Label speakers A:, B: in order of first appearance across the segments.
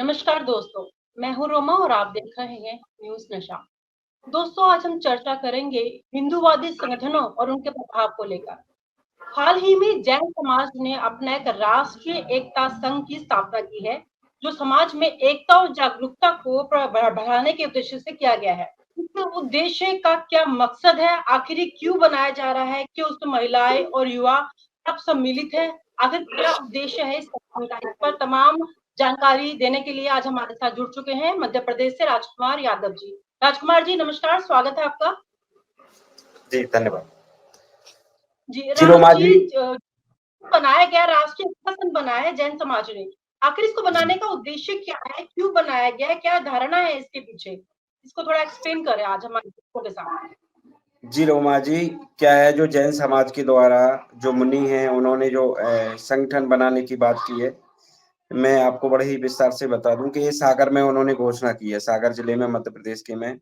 A: नमस्कार दोस्तों, मैं हूँ रोमा और आप देख रहे हैं न्यूज़ नशा। दोस्तों, आज हम चर्चा करेंगे हिंदूवादी संगठनों और उनके प्रभाव को लेकर। हाल ही में जैन समाज ने अपना एक राष्ट्रीय एकता संघ की स्थापना की है, जो समाज में एकता और जागरूकता को बढ़ाने के उद्देश्य से किया गया है। इस उद्देश्य का क्या मकसद है, आखिर ये क्यों बनाया जा रहा है, कि उसमें महिलाएं और युवा सब सम्मिलित है, आखिर क्या उद्देश्य है इस संगठन का? इस पर तमाम जानकारी देने के लिए आज हमारे साथ जुड़ चुके हैं मध्य प्रदेश से राजकुमार यादव जी। राजकुमार जी नमस्कार, स्वागत है आपका।
B: जी धन्यवाद।
A: जी
B: जी रोमा जी,
A: बनाया गया राष्ट्रीय एकता संघ बनाया है जैन समाज ने। आखिर इसको बनाने का उद्देश्य क्या है, क्यों बनाया गया है, क्या धारणा है इसके पीछे? इसको थोड़ा एक्सप्लेन करें आज हमारे दोस्तों के साथ।
B: जी रोमा जी, क्या है जो जैन समाज के द्वारा जो मुनि हैं उन्होंने जो संगठन बनाने की बात की है, मैं आपको बड़े ही विस्तार से बता दूं कि ये सागर में उन्होंने घोषणा की है, सागर जिले में मध्य प्रदेश के में।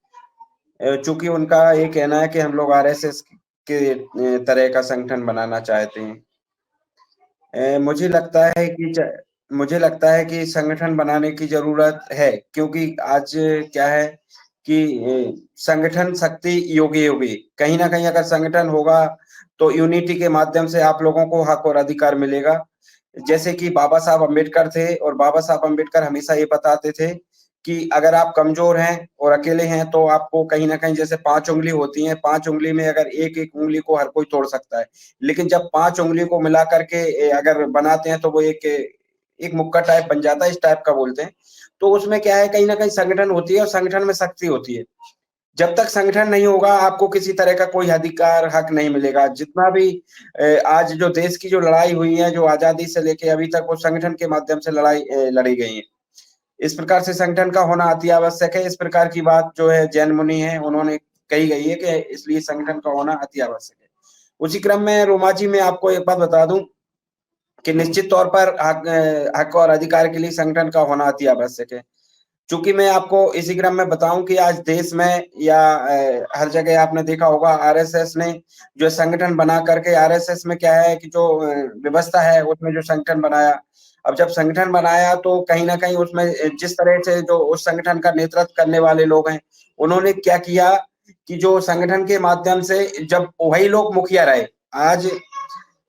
B: चूंकि उनका ये कहना है कि हम लोग आरएसएस के तरह का संगठन बनाना चाहते हैं। मुझे लगता है कि मुझे लगता है कि संगठन बनाने की जरूरत है, क्योंकि आज क्या है कि संगठन शक्ति योगी योगी, कहीं ना कहीं अगर संगठन होगा तो यूनिटी के माध्यम से आप लोगों को हक और अधिकार मिलेगा। जैसे कि बाबा साहब अम्बेडकर थे, और बाबा साहब अम्बेडकर हमेशा ये बताते थे कि अगर आप कमजोर हैं और अकेले हैं तो आपको कहीं ना कहीं, जैसे 5 उंगली होती हैं, 5 उंगली में अगर एक एक उंगली को हर कोई तोड़ सकता है, लेकिन जब 5 उंगली को मिला करके अगर बनाते हैं तो वो एक एक मुक्का टाइप बन जाता है, इस टाइप का बोलते हैं। तो उसमें क्या है, कहीं ना कहीं संगठन होती है और संगठन में शक्ति होती है। जब तक संगठन नहीं होगा आपको किसी तरह का कोई अधिकार हक नहीं मिलेगा। जितना भी आज जो देश की जो लड़ाई हुई है, जो आजादी से लेके अभी तक, वो संगठन के माध्यम से लड़ाई लड़ी गई है। इस प्रकार से संगठन का होना अति आवश्यक है। इस प्रकार की बात जो है जैन मुनि है उन्होंने कही गई है कि इसलिए संगठन का होना अति आवश्यक है। उसी क्रम में रोमा जी, मैं आपको एक बात बता दूं कि निश्चित तौर पर हक और अधिकार के लिए संगठन का होना अति आवश्यक है। चूंकि मैं आपको इसी क्रम में बताऊं कि आज देश में या हर जगह आपने देखा होगा, आरएसएस ने जो संगठन बना करके, आरएसएस में क्या है कि जो व्यवस्था है उसमें जो संगठन बनाया, अब जब संगठन बनाया तो कहीं ना कहीं उसमें जिस तरह से जो उस संगठन का नेतृत्व करने वाले लोग हैं, उन्होंने क्या किया कि जो संगठन के माध्यम से जब वही लोग मुखिया रहे। आज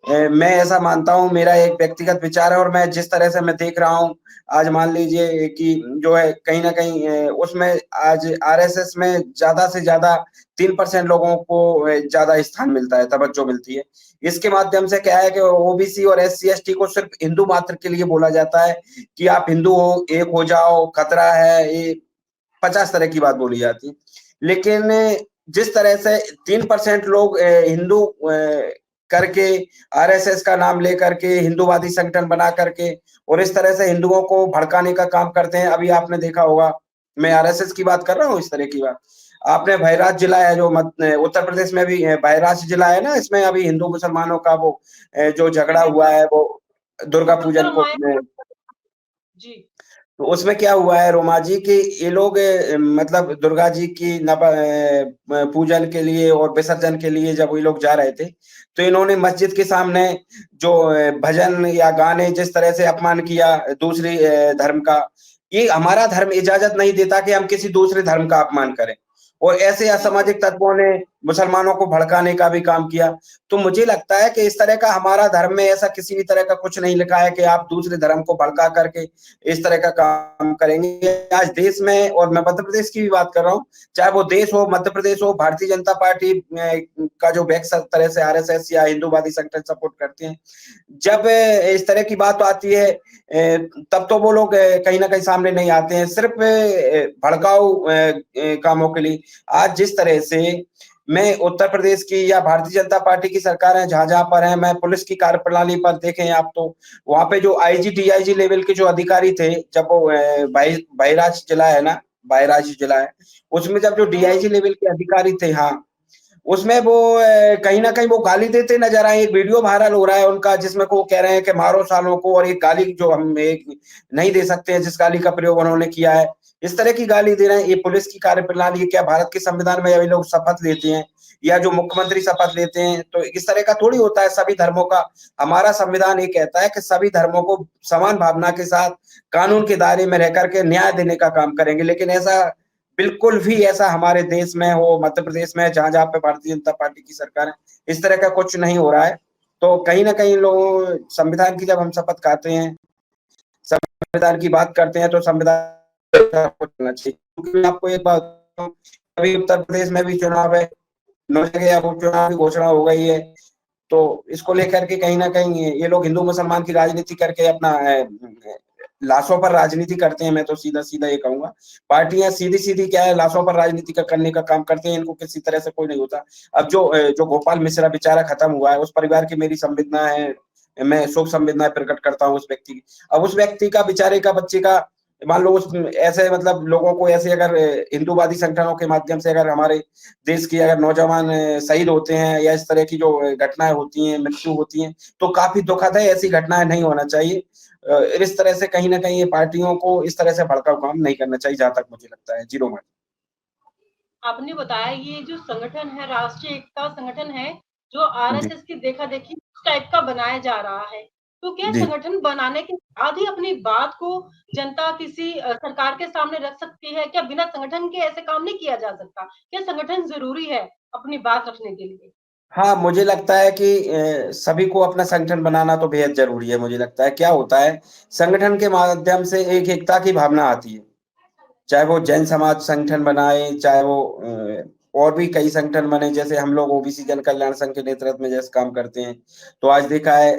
B: मैं ऐसा मानता हूं, मेरा एक व्यक्तिगत विचार है, और मैं जिस तरह से मैं देख रहा हूं, आज मान लीजिए कि जो है कहीं ना कहीं उसमें आज आरएसएस में ज्यादा से ज्यादा 3% लोगों को ज्यादा स्थान मिलता है, तवज्जो मिलती है। इसके माध्यम से क्या है कि ओबीसी और एससी एसटी को सिर्फ हिंदू मात्र के लिए बोला जाता है कि आप हिंदू हो, एक हो जाओ, खतरा है, ये 50 तरह की बात बोली जाती है। लेकिन जिस तरह से 3% लोग हिंदू करके, आरएसएस का नाम लेकर के, हिंदूवादी संगठन बना करके, और इस तरह से हिंदुओं को भड़काने का काम करते हैं। अभी आपने देखा होगा, मैं आरएसएस की बात कर रहा हूँ, इस तरह की बात आपने बहराइच जिला है जो उत्तर प्रदेश में भी बहराइच जिला है ना, इसमें अभी हिंदू मुसलमानों का वो जो झगड़ा हुआ है, वो दुर्गा पूजन को
A: जी।
B: तो उसमें क्या हुआ है रोमा जी कि ये लोग मतलब दुर्गा जी की पूजन के लिए और विसर्जन के लिए जब ये लोग जा रहे थे, तो इन्होंने मस्जिद के सामने जो भजन या गाने जिस तरह से अपमान किया दूसरी धर्म का। ये हमारा धर्म इजाजत नहीं देता कि हम किसी दूसरे धर्म का अपमान करें, और ऐसे असामाजिक तत्वों ने मुसलमानों को भड़काने का भी काम किया। तो मुझे लगता है कि इस तरह का हमारा धर्म में ऐसा किसी भी तरह का कुछ नहीं लिखा है कि आप दूसरे धर्म को भड़का करके इस तरह का काम करेंगे। आज देश में, और मैं मध्य प्रदेश की भी बात कर रहा हूँ, चाहे वो देश हो, मध्य प्रदेश हो, भारतीय जनता पार्टी का जो बैक तरह से आरएसएस या हिंदूवादी संगठन सपोर्ट करते हैं, जब इस तरह की बात आती है तब तो वो लोग कहीं ना कहीं सामने नहीं आते हैं, सिर्फ भड़काऊ कामों के लिए। आज जिस तरह से मैं उत्तर प्रदेश की या भारतीय जनता पार्टी की सरकार है, जहां जहां पर है, मैं पुलिस की कार्यप्रणाली पर देखें आप, तो वहां पे जो आईजी डीआईजी लेवल के जो अधिकारी थे, जब वो बहराइच जिला है ना, बहराइच जिला है, उसमें जब जो डीआईजी लेवल के अधिकारी थे, हाँ, उसमें वो कहीं ना कहीं वो गाली देते नजर आए। एक वीडियो वायरल हो रहा है उनका जिसमें को कह रहे हैं कि मारो सालों को, और एक गाली जो हम एक नहीं दे सकते हैं, जिस गाली का प्रयोग उन्होंने किया है, इस तरह की गाली दे रहे हैं। ये पुलिस की कार्यप्रणाली है क्या? भारत के संविधान में अभी लोग शपथ लेते हैं या जो मुख्यमंत्री शपथ लेते हैं, तो इस तरह का थोड़ी होता है सभी धर्मों का। हमारा संविधान ये कहता है कि सभी धर्मों को समान भावना के साथ कानून के दायरे में रह करके न्याय देने का काम करेंगे, लेकिन ऐसा बिल्कुल भी ऐसा हमारे देश में हो, मध्य प्रदेश में जहाँ-जहाँ पे भारतीय जनता पार्टी की सरकार है, इस तरह का कुछ नहीं हो रहा है। तो कहीं न कहीं लोग संविधान की जब हम शपथ खाते हैं, संविधान की बात करते हैं, तो संविधान होना चाहिए। क्योंकि मैं आपको एक बात बताऊँ, अभी उत्तर प्रदेश में भी चुनाव है, 9 जगह अब उपचुनाव की घोषणा हो गई है। तो इसको लेकर के कहीं न कहीं ये लोग हिंदू-मुसलमान की राजनीति करके अपना लाशों पर राजनीति करते हैं, मैं तो सीधा-सीधा ये कहूँगा। पार्टियाँ सीधी-सीधी क्या है लाशों पर राजनीति करने का काम करते हैं, इनको किसी तरह से कोई नहीं होता। अब जो गोपाल मिश्रा बेचारा खत्म हुआ है, उस परिवार की मेरी संवेदना है, मैं शोक संवेदनाएँ प्रकट करता हूँ उस व्यक्ति की। अब उस व्यक्ति का बेचारे का बच्चे का मान लो उस ऐसे मतलब लोगों को ऐसे अगर हिंदूवादी संगठनों के माध्यम से अगर हमारे देश की अगर नौजवान शहीद होते हैं या इस तरह की जो घटनाएँ होती हैं, मृत्यु होती हैं, तो काफ़ी दुखद है, ऐसी घटनाएँ नहीं होना चाहिए। इस तरह से कहीं न कहीं ये पार्टियों को इस तरह से भड़काऊ काम नहीं करना चाहिए, जहाँ तक मुझे लगता है। जी, रोमा।
A: आपने बताया ये जो संगठन है, राष्ट्रीय एकता संगठन है, जो
B: जी,
A: आरएसएस की देखा-देखी उस टाइप का बनाया जा रहा है। तो क्या
B: जी।
A: संगठन बनाने के बाद ही अपनी बात को जनता किसी सरकार के सामने रख सकती है? क्या बिना संगठन के ऐसे काम नहीं किया जा सकता? क्या संगठन ज़रूरी है अपनी बात रखने के लिए?
B: हाँ, मुझे लगता है कि सभी को अपना संगठन बनाना तो बेहद ज़रूरी है, मुझे लगता है। क्या होता है, संगठन के माध्यम से एक एकता की भावना आती है। चाहे वो जैन समाज संगठन बनाए, चाहे वो और भी कई संगठन बने, जैसे हम लोग ओबीसी जन कल्याण संघ के नेतृत्व में जैसे काम करते हैं। तो आज देखा है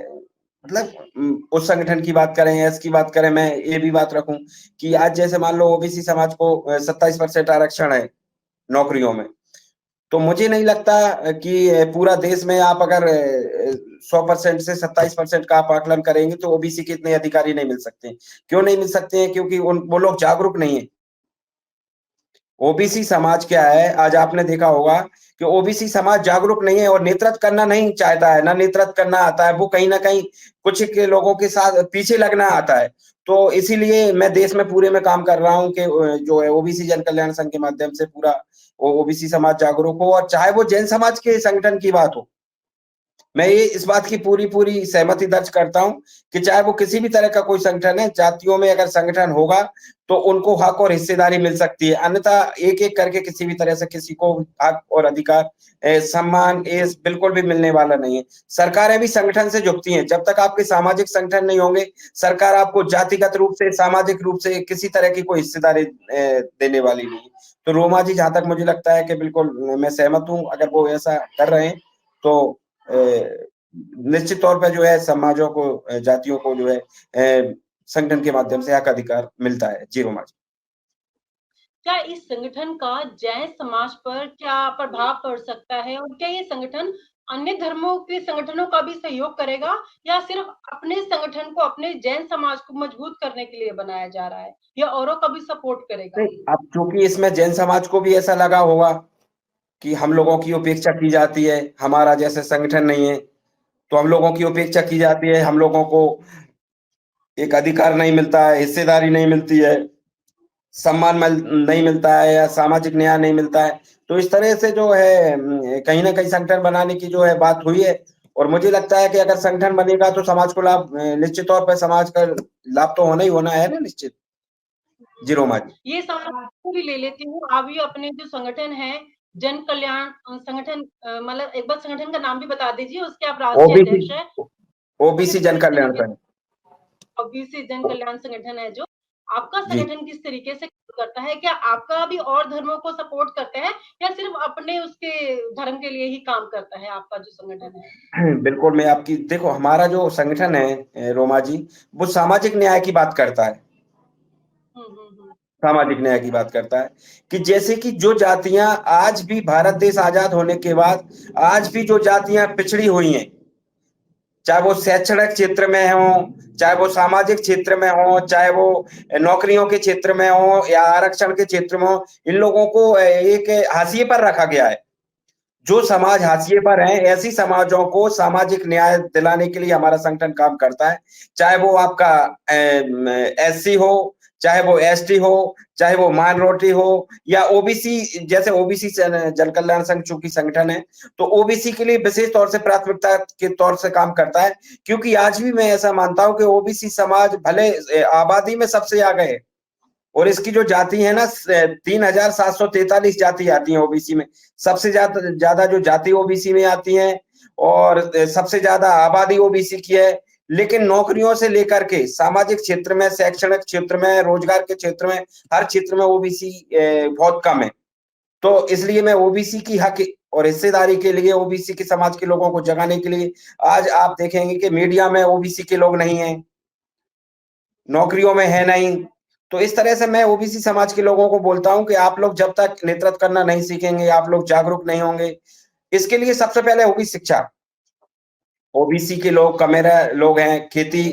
B: मतलब उस संगठन की बात करें या इसकी बात करें, मैं ये भी बात रखूँ कि आज जैसे मान लो ओबीसी समाज को 27% आरक्षण है नौकरियों में। तो मुझे नहीं लगता कि पूरा देश में आप अगर 100% से 27% का आप आकलन करेंगे, तो ओबीसी के इतने अधिकारी नहीं मिल सकते। क्यों नहीं मिल सकते हैं? क्योंकि उन वो लोग जागरूक नहीं हैं। ओबीसी समाज क्या है, आज आपने देखा होगा कि ओबीसी समाज जागरूक नहीं है और नेतृत्व करना नहीं चाहता है, ना नेतृत्व करना आता है। वो कहीं न कहीं कुछ के लोगों के साथ पीछे लगना आता है। तो इसीलिए मैं देश में पूरे में काम कर रहा हूँ कि जो है ओबीसी जन कल्याण संघ के माध्यम से पूरा ओ ओबीसी समाज जागरूक हो, और चाहे वो जैन समाज के संगठन की बात हो। मैं ये इस बात की पूरी-पूरी सहमति दर्ज करता हूँ कि चाहे वो किसी भी तरह का कोई संगठन है, जातियों में अगर संगठन होगा, तो उनको हक और हिस्सेदारी मिल सकती है। अन्यथा एक-एक करके किसी भी तरह से किसी को हक और अधिकार सम्मान ये बिल्कुल भी मिलने वाला नहीं है। सरकारें भी संगठन से जुड़ती हैं, जब तक आपके सामाजिक संगठन नहीं होंगे, सरकार आपको जातिगत रूप से, सामाजिक रूप से किसी तरह की कोई हिस्सेदारी देने वाली नहीं है। तो रोमा जी, जहाँ तक मुझे लगता है कि बिल्कुल मैं सहमत हूँ, अगर वो ऐसा कर रहे हैं, तो अ, निश्चित तौर पे जो है समाजों को जातियों को जो है संगठन के माध्यम से हक अधिकार मिलता है। जी, रोमा जी।
A: क्या इस संगठन का जैन समाज पर क्या प्रभाव पड़ सकता है? और क्या ये संगठन अन्य धर्मों के संगठनों का भी सहयोग करेगा या सिर्फ अपने संगठन को, अपने जैन समाज को मजबूत करने के लिए बनाया जा रहा है या औरों का भी सपोर्ट करेगा?
B: नहीं, अब चूँकि इसमें जैन समाज को भी ऐसा लगा होगा कि हम लोगों की उपेक्षा की जाती है, हमारा जैसे संगठन नहीं है, तो हम लोगों की उपेक्षा की जाती है, हम लोगों को एक अधिकार नहीं मिलता है, हिस्सेदारी नहीं मिलती है। सम्मान नहीं मिलता है या सामाजिक न्याय नहीं मिलता है। तो इस तरह से जो है कहीं न कहीं संगठन बनाने की जो है बात हुई है, और मुझे लगता है कि अगर संगठन बनेगा तो समाज को लाभ निश्चित तौर पे समाज का लाभ तो होना ही होना है ना निश्चित। जी, रोमा जी।
A: ये सवाल आपको भी ले लेती हूँ। आप भी अपने जो संगठन है, जन कल्याण संगठन मतलब एक बार संगठन का नाम भी बता दीजिए, उसके आप राष्ट्रीय
B: ओबीसी
A: अध्यक्ष हैं।
B: ओबीसी
A: संगठन
B: जन
A: किस
B: कल्याण
A: तरीके
B: संघ।
A: ओबीसी जन कल्याण संगठन है जो, आपका
B: जी।
A: संगठन किस तरीके से काम करता है? क्या आपका भी और धर्मों को सपोर्ट करते हैं या सिर्फ़ अपने उसके धर्म के लिए ही काम करता है आपका जो संगठन है?
B: बिल्कुल, मैं आपकी देखो हमारा जो संगठन है रोमा जी, वो सामाजिक न्याय की बात करता है।
A: हुँ, हुँ, हुँ।
B: सामाजिक न्याय की बात करता है कि जैसे कि जो जातियाँ आज भी भारत देश आज़ाद होने के बाद आज भी जो जातियाँ पिछड़ी हुई हैं, चाहे वो शैक्षणिक क्षेत्र में हों, चाहे वो सामाजिक क्षेत्र में हों, चाहे वो नौकरियों के क्षेत्र में हों या आरक्षण के क्षेत्र में हों, इन लोगों को एक हाशिए पर रखा गया है। जो समाज हाशिए पर हैं, ऐसी समाजों को सामाजिक न्याय दिलाने के लिए हमारा संगठन काम करता है। चाहे वो आपका एससी हो, चाहे वो एसटी हो, चाहे वो माइनॉरिटी हो या ओबीसी, जैसे ओबीसी जन कल्याण संघ चूंकि संगठन है, तो ओबीसी के लिए विशेष तौर से प्राथमिकता के तौर से काम करता है, क्योंकि आज भी मैं ऐसा मानता हूं कि ओबीसी समाज भले आबादी में सबसे आगे है, और इसकी जो जाति है ना 3743 जाति आती है ओबीसी में, सबसे ज्यादा जो जाति ओबीसी में आती है, और सबसे ज्यादा आबादी ओबीसी की है। लेकिन नौकरियों से लेकर के सामाजिक क्षेत्र में, शैक्षणिक क्षेत्र में, रोजगार के क्षेत्र में, हर क्षेत्र में ओबीसी बहुत कम है। तो इसलिए मैं ओबीसी की हक और हिस्सेदारी के लिए, ओबीसी के समाज के लोगों को जगाने के लिए, आज आप देखेंगे कि मीडिया में ओबीसी के लोग नहीं है, नौकरियों में है नहीं। तो इस तरह से मैं ओबीसी समाज के लोगों को बोलता हूं कि आप लोग जब तक नेतृत्व करना नहीं सीखेंगे, आप लोग जागरूक नहीं होंगे, इसके लिए सबसे पहले होगी शिक्षा। ओबीसी के लोग कमेरा लोग हैं, खेती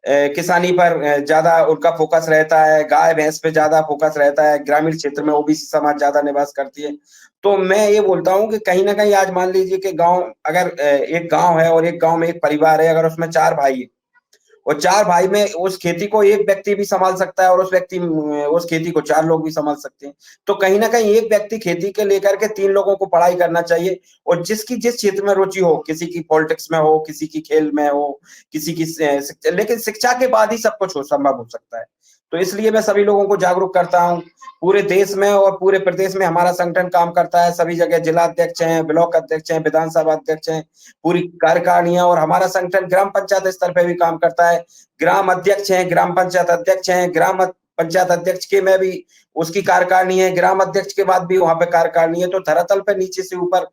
B: किसानी पर ज्यादा उनका फोकस रहता है, गाय भैंस पे ज्यादा फोकस रहता है, ग्रामीण क्षेत्र में ओबीसी समाज ज्यादा निवास करती है। तो मैं ये बोलता हूं कि कहीं ना कहीं आज मान लीजिए कि गांव, अगर एक गांव है और एक गांव में एक परिवार है, अगर उसमें 4 भाई है, और 4 भाई में उस खेती को एक व्यक्ति भी संभाल सकता है, और उस खेती को 4 लोग भी संभाल सकते हैं। तो कहीं ना कहीं एक व्यक्ति खेती के लेकर के 3 लोगों को पढ़ाई करना चाहिए, और जिसकी जिस क्षेत्र में रुचि हो, किसी की पॉलिटिक्स में हो, किसी की खेल में हो, किसी की लेकिन शिक्षा के बाद ही सब कुछ संभव हो सकता है। तो इसलिए मैं सभी लोगों को जागरूक करता हूं। पूरे देश में और पूरे प्रदेश में हमारा संगठन काम करता है, सभी जगह जिला अध्यक्ष हैं, ब्लॉक अध्यक्ष हैं, विधानसभा अध्यक्ष हैं, पूरी कार्यकारिणियां, और हमारा संगठन ग्राम पंचायत स्तर पे भी काम करता है। ग्राम अध्यक्ष हैं, ग्राम पंचायत अध्यक्ष हैं, ग्राम पंचायत अध्यक्ष के में भी उसकी कार्यकारिणी है, ग्राम अध्यक्ष के बाद भी वहां पे कार्यकारिणी है। तो धरातल पे नीचे से ऊपर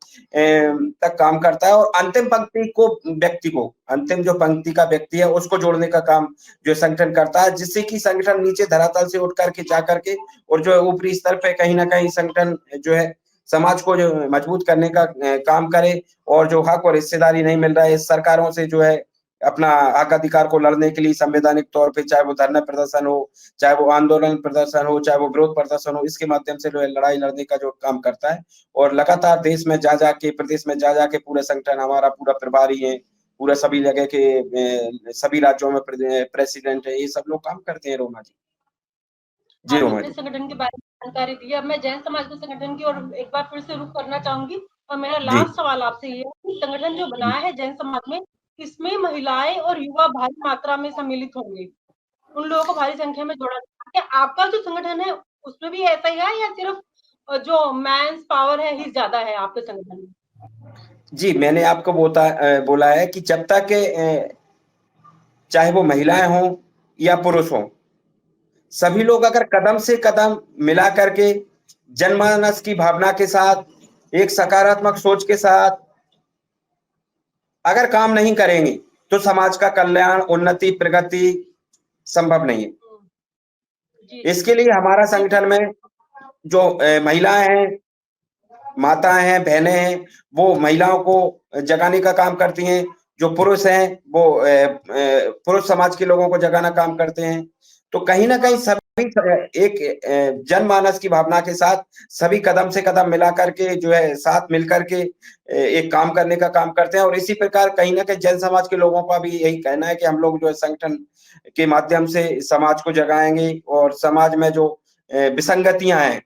B: तक काम करता है, और अंतिम पंक्ति को व्यक्ति को, अंतिम जो पंक्ति का व्यक्ति है उसको जोड़ने का काम जो संगठन करता है, जिससे कि संगठन नीचे धरातल से उठ करके जा करके, और जो है ऊपरी स्तर पे कहीं ना कहीं संगठन जो है समाज को जो मजबूत करने का काम करे, और जो हक और हिस्सेदारी नहीं मिल रहा है सरकारों से, जो है अपना हक अधिकार को लड़ने के लिए संवैधानिक तौर पे, चाहे वो धरना प्रदर्शन हो, चाहे वो आंदोलन प्रदर्शन हो, चाहे वो विरोध प्रदर्शन हो, इसके माध्यम से जो है लड़ाई लड़ने का जो काम करता है। और लगातार देश में जा जाके, प्रदेश में जा जाके पूरा संगठन हमारा पूरा प्रभारी है, पूरा सभी जगह के सभी राज्यों में प्रेसिडेंट है, ये सब लोग काम करते हैं रोमा जी। जी
A: आपने
B: रोमा
A: अपने
B: जी।
A: संगठन के बारे में जानकारी दी। अब मैं जैन समाज के संगठन की ओर एक बार फिर से रुख करना चाहूंगी, और मेरा
B: जी
A: लास्ट सवाल आपसे ये है कि संगठन जो
B: जी।
A: बनाया है जैन समाज में, इसमें महिलाएं और युवा भारी मात्रा में सम्मिलित होंगे, उन लोगों को भारी संख्या में जोड़ा जाएगा। क्या आपका जो संगठन है उसमें भी ऐसा ही है, या सिर्फ जो मैंस पावर है ही ज्यादा है आपके संगठन में?
B: जी, मैंने आपको बोला है कि जब तक चाहे वो महिलाएं हों या पुरुष हों, सभी लोग अगर कदम से कदम मिला करके, जनमानस की भावना के साथ, एक सकारात्मक सोच के साथ अगर काम नहीं करेंगे, तो समाज का कल्याण, उन्नति, प्रगति संभव नहीं है।
A: जी जी।
B: इसके लिए हमारा संगठन में जो महिलाएं हैं, माताएं हैं, बहनें हैं, वो महिलाओं को जगाने का काम करती हैं। जो पुरुष हैं, वो पुरुष समाज के लोगों को जगाना काम करते हैं। तो कहीं ना कहीं सभी एक जनमानस की भावना के साथ सभी कदम से कदम मिला करके, जो है साथ मिल करके एक काम करने का काम करते हैं। और इसी प्रकार कहीं ना कहीं जन समाज के लोगों का भी यही कहना है कि हम लोग जो है संगठन के माध्यम से समाज को जगाएंगे, और समाज में जो विसंगतियां हैं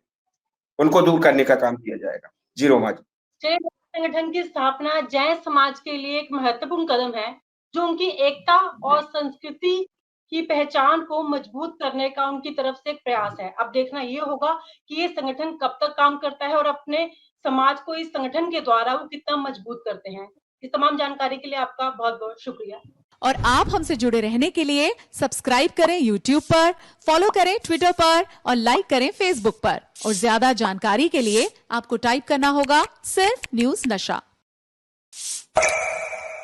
B: उनको दूर करने का काम किया जाएगा। जी रोमा जी।
A: जैन संगठन की स्थापना जैन समाज के लिए एक महत्वपूर्ण कदम है, जो उनकी एकता और संस्कृति की पहचान को मजबूत करने का उनकी तरफ से एक प्रयास है। अब देखना ये होगा कि ये संगठन कब तक काम करता है, और अपने समाज को इस संगठन के द्वारा वो कितना मजबूत करते हैं। इस तमाम जानकारी के लिए आपका बहुत बहुत शुक्रिया।
C: और आप हमसे जुड़े रहने के लिए सब्सक्राइब करें YouTube पर, फॉलो करें Twitter पर, और लाइक करें Facebook पर। और ज्यादा जानकारी के लिए आपको टाइप करना होगा सिर्फ न्यूज नशा।